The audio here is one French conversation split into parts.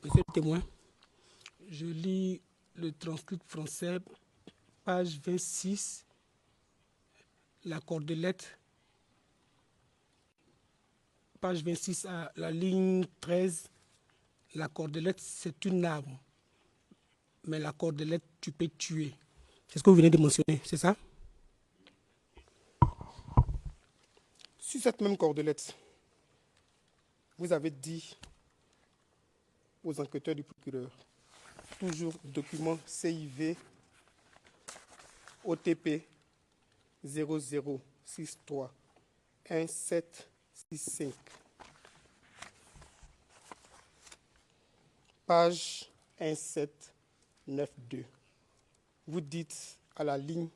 Monsieur le témoin, je lis le transcript français, page 26, la cordelette, page 26 à la ligne 13, la cordelette, c'est une arme, mais la cordelette, tu peux tuer. C'est ce que vous venez de mentionner, c'est ça? Sur cette même cordelette, vous avez dit aux enquêteurs du procureur, toujours document CIV OTP 0063 1765, page 1792. Vous dites à la ligne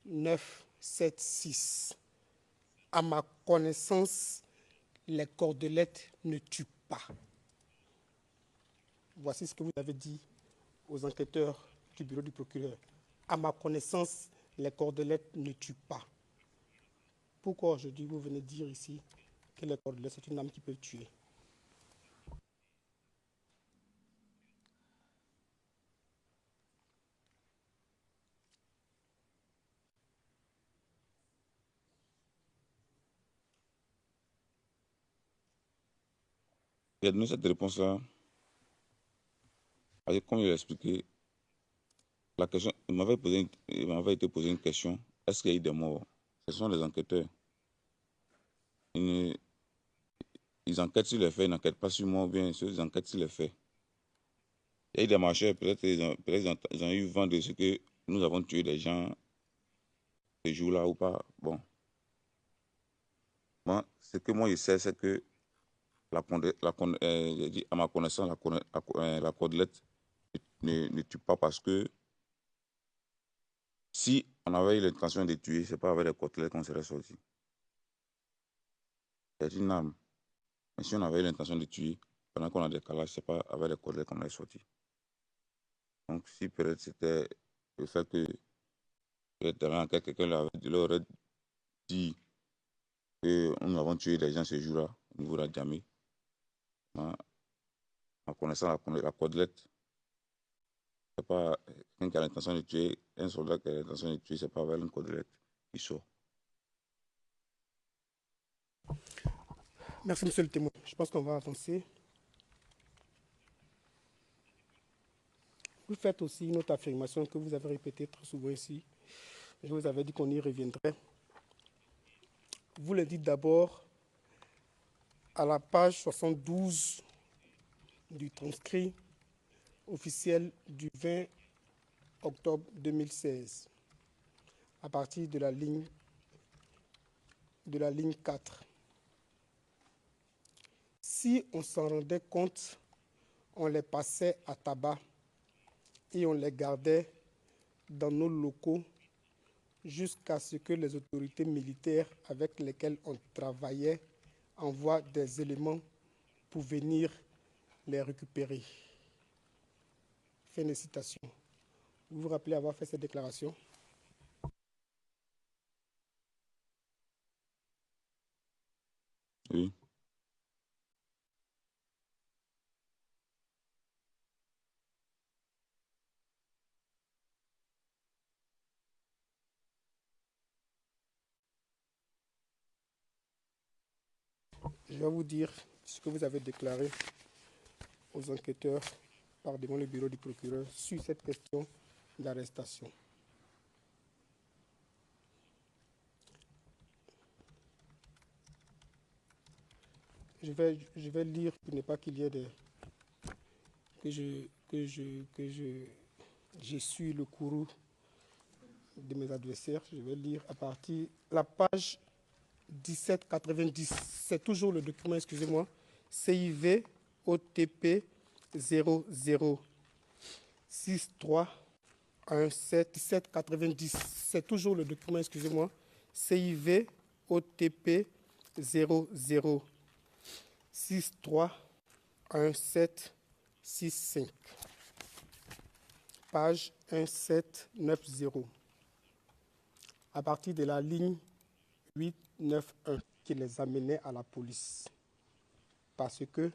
976, à ma connaissance, les cordelettes ne tuent pas. Voici ce que vous avez dit aux enquêteurs du bureau du procureur. À ma connaissance, les cordelettes ne tuent pas. Pourquoi aujourd'hui vous venez dire ici que les cordelettes, c'est une arme qui peut tuer? J'ai donné cette réponse-là. Comme je l'ai expliqué, la question, il m'avait été posé une question. Est-ce qu'il y a eu des morts? Ce sont les enquêteurs. Ils enquêtent sur les faits, ils n'enquêtent pas sur moi, ou bien ils enquêtent sur les faits. Il y a eu des marcheurs, peut-être ils ont eu vent de ce que nous avons tué des gens ce jour-là ou pas. Bon. Moi, ce que moi je sais, c'est que à ma connaissance, la cordelette ne tue pas parce que si on avait eu l'intention de tuer, ce n'est pas avec les cordelettes qu'on serait sorti. C'est une arme. Mais si on avait eu l'intention de tuer, pendant qu'on a des calages, ce n'est pas avec les cordelettes qu'on est sorti. Donc, si peut-être c'était le fait que quelqu'un leur aurait dit que nous avons tué des gens ce jour-là, au niveau de la Djamé, en connaissant la cordelette, c'est pas quelqu'un qui a l'intention de tuer, un soldat qui a l'intention de tuer, c'est pas avec une cordelette qui sort. Merci, monsieur le témoin. Je pense qu'on va avancer. Vous faites aussi une autre affirmation que vous avez répétée très souvent ici. Je vous avais dit qu'on y reviendrait. Vous le dites d'abord à la page 72 du transcrit officiel du 20 octobre 2016, à partir de la ligne 4. Si on s'en rendait compte, on les passait à tabac et on les gardait dans nos locaux jusqu'à ce que les autorités militaires avec lesquelles on travaillait envoient des éléments pour venir les récupérer. Fin de citation. Vous vous rappelez avoir fait cette déclaration? Oui. Je vais vous dire ce que vous avez déclaré aux enquêteurs devant le bureau du procureur sur cette question d'arrestation. Je vais lire pour ne pas qu'il y ait des... j'ai su le courroux de mes adversaires. Je vais lire à partir de la page 1790. C'est toujours le document, excusez-moi. CIV OTP 0063 1790. C'est toujours le document, excusez-moi. CIV OTP 0063 1765. Page 1790. À partir de la ligne 891 qui les amenait à la police. Parce que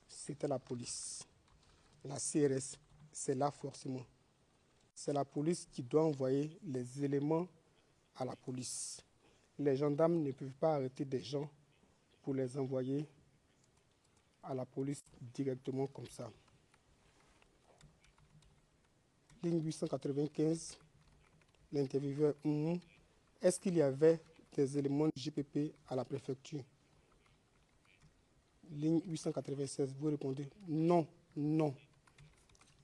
c'était la police. la CRS, c'est là forcément. C'est la police qui doit envoyer les éléments à la police. Les gendarmes ne peuvent pas arrêter des gens pour les envoyer à la police directement comme ça. Ligne 895, l'intervieweur, est-ce qu'il y avait des éléments du GPP à la préfecture? Ligne 896, vous répondez non, non.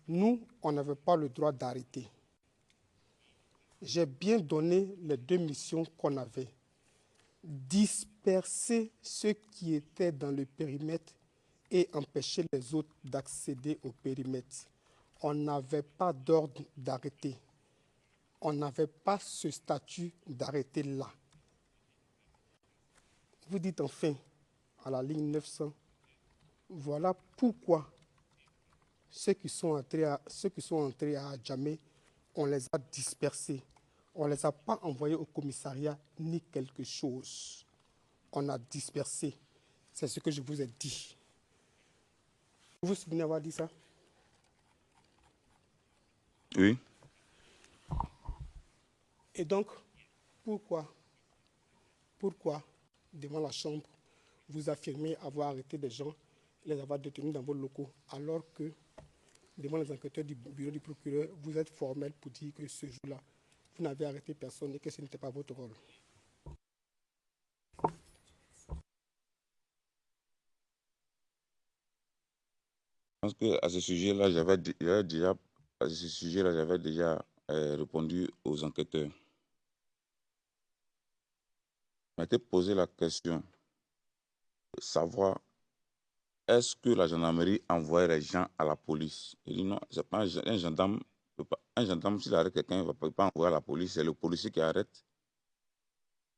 Nous, on n'avait pas le droit d'arrêter. J'ai bien donné les deux missions qu'on avait. Disperser ceux qui étaient dans le périmètre et empêcher les autres d'accéder au périmètre. On n'avait pas d'ordre d'arrêter. On n'avait pas ce statut d'arrêter là. Vous dites enfin, à la ligne 900, voilà pourquoi ceux qui sont entrés à Adjamé, on les a dispersés. On ne les a pas envoyés au commissariat ni quelque chose. On a dispersé. C'est ce que je vous ai dit. Vous vous souvenez avoir dit ça? Oui. Et donc, pourquoi, devant la Chambre, vous affirmez avoir arrêté des gens, les avoir détenus dans vos locaux, alors que, devant les enquêteurs du bureau du procureur, vous êtes formel pour dire que ce jour-là, vous n'avez arrêté personne et que ce n'était pas votre rôle? Je pense qu'à ce sujet-là, j'avais déjà répondu aux enquêteurs. On m'a été posé la question de savoir est-ce que la gendarmerie envoie les gens à la police? Il dit non, c'est pas un gendarme. Un gendarme, s'il arrête quelqu'un, il ne va pas envoyer à la police. C'est le policier qui arrête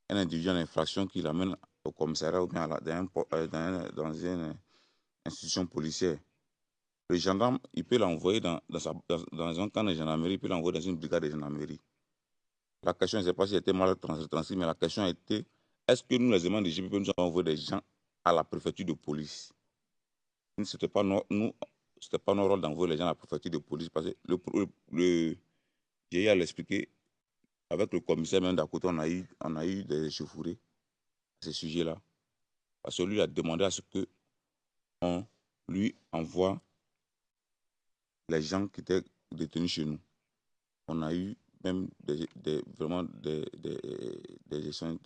un individu en infraction qui l'amène au commissariat ou bien dans une institution policière. Le gendarme, il peut l'envoyer dans un camp de gendarmerie, il peut l'envoyer dans une brigade de gendarmerie. La question, je ne sais pas si elle était mal transmise, mais la question a été est-ce que nous, les éléments de GPP, nous avons envoyé des gens à la préfecture de police? Ce n'était pas notre rôle d'envoyer les gens à la préfecture de police parce que le GIA l'expliqué avec le commissaire même d'à côté, on a eu des échauffourées à ce sujet-là. Parce que lui a demandé à ce qu'on lui envoie les gens qui étaient détenus chez nous. On a eu même vraiment des échanges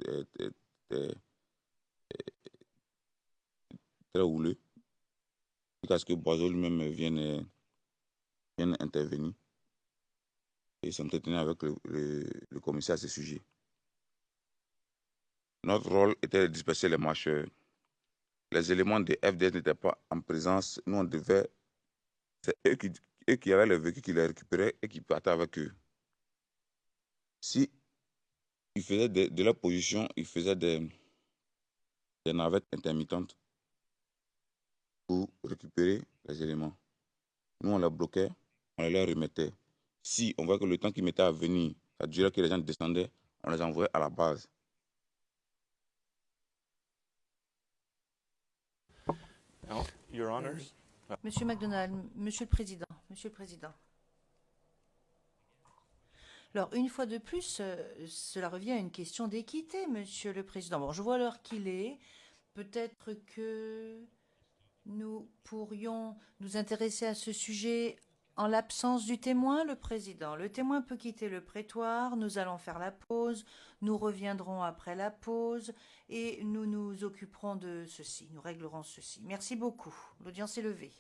très houleux. Jusqu'à ce que Boiseau lui-même vienne intervenir et s'entretenir avec le commissaire à ce sujet. Notre rôle était de disperser les marcheurs. Les éléments de FDS n'étaient pas en présence. Nous, on devait... C'est eux qui avaient le véhicule, qui les récupéraient et qui partaient avec eux. Si ils faisaient de leur position, ils faisaient des navettes intermittentes pour récupérer les éléments. Nous, on les bloquait, on les leur remettait. Si on voit que le temps qu'ils mettaient à venir, ça durait que les gens descendaient, on les envoyait à la base. Your Honors. Monsieur McDonald, Monsieur le Président, Alors, une fois de plus, cela revient à une question d'équité, Monsieur le Président. Bon, je vois l'heure qu'il est. Peut-être que nous pourrions nous intéresser à ce sujet en l'absence du témoin, le Président. Le témoin peut quitter le prétoire, nous allons faire la pause, nous reviendrons après la pause et nous nous occuperons de ceci, nous réglerons ceci. Merci beaucoup. L'audience est levée.